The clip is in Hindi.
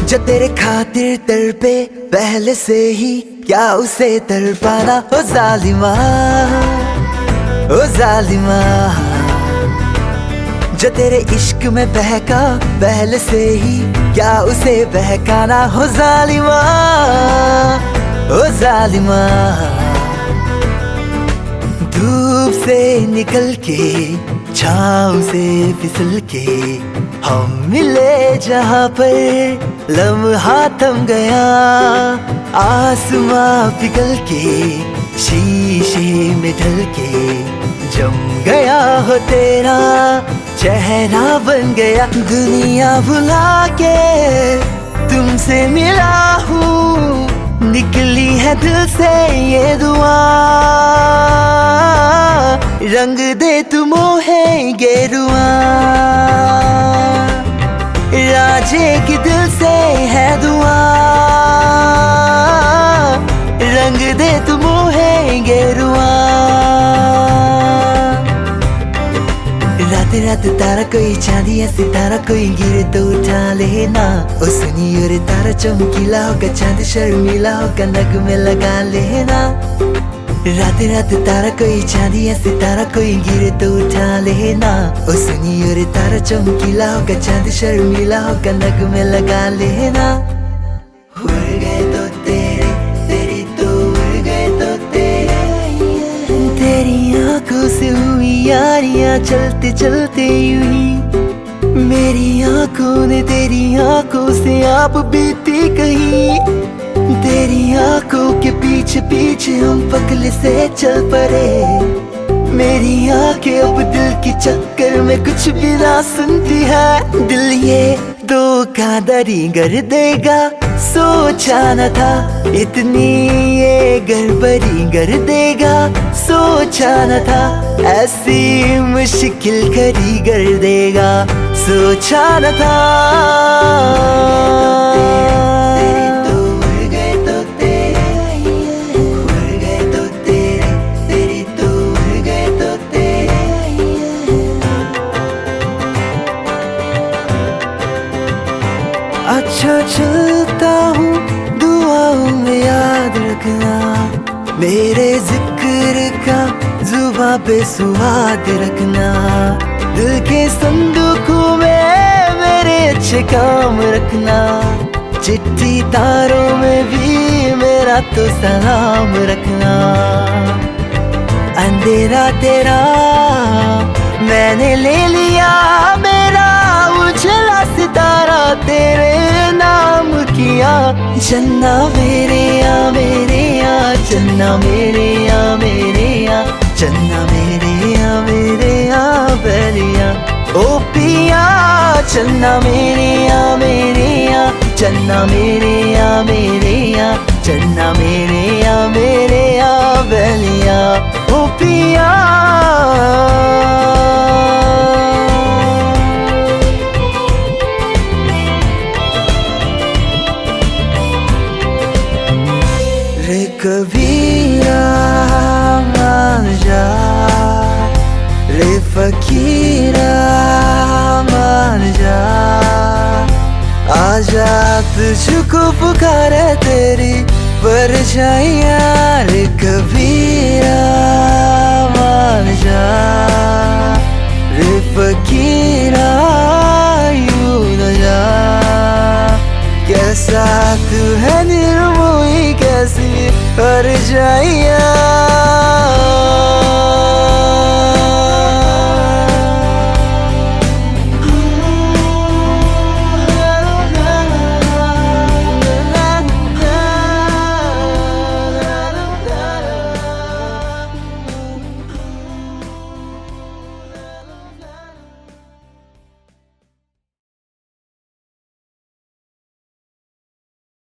जो तेरे खातिर तड़पे पहले से ही, क्या उसे तड़पाना। ओ जालिमा, ओ जालिमा। जो तेरे इश्क में बहका पहले से ही, क्या उसे बहकाना। हो जालिमा, ओ जालिमा। धूप से निकल के छाँव से फिसल के हम मिले जहाँ पर लम्हा थम गया। आसमां पिघल के शीशे में ढल के जम गया हो तेरा चेहरा बन गया। दुनिया भुला के तुमसे मिला हूँ, निकली है दिल से ये दुआ। रंग दे तू मोहे गेरुआ, राजे की दिल से है दुआ। रंग दे तू मोहे गेरुआ। रात रात तारा कोई चांदी या सितारा कोई गिरे तो उठा लेना। ओ सुनियो रे तारा चमकीला होगा, चांद शर्मीला होगा, नग में लगा लेना। रात रात तारा कोई चांदी या सितारा कोई गिरे तो उठा लेना। ओ सुनियो रे तारा चमकीला होगा, चांद शर्मीला होगा, नग में लगा लेना। उड़ गए तो तेरे, तेरी तो उड़ गए तो तेरे। तेरी आंखों से हुई यारियां चलते चलते यूं ही। मेरी आंखों ने तेरी आंखों से आप बीती कहीं। तेरी आंखों के पीछे पीछे हम पगले से चल पड़े। मेरी आंखें अब दिल की चक्कर में कुछ भी ना सुनती है। दिल ये धोखाधड़ी कर देगा, सोचा न था इतनी ये गड़बड़ी कर देगा। सोचा न था ऐसी मुश्किल खड़ी कर देगा, सोचा न था। अच्छा चलता हूँ, दुआओं में याद रखना। मेरे जिक्र का जुबां पे स्वाद रखना। दिल के संदूकों में मेरे अच्छे काम रखना। चिट्ठी तारों में भी मेरा तो सलाम रखना। अंधेरा तेरा मैंने ले लिया, मेरा उजला सितारा तेरे नाम किया। चन्ना मेरे या मेरे या, चन्ना मेरे या मेरे या, चन्ना मेरे या मेरे या बलिया। ओ पिया चन्ना मेरे या मेरे या, चन्ना मेरे या मेरे या, चन्ना मेरे या मेरे या बलिया। ओ पिया रे कबीरा मान जा, रे फकीरा मान जा। आजा तुझको पुकारे तेरी परछाइयाँ। रे कबीरा मान जा, रे फकीरा यूं न जा। कैसा तू है निर्मोही, कैसी परछाइयाँ।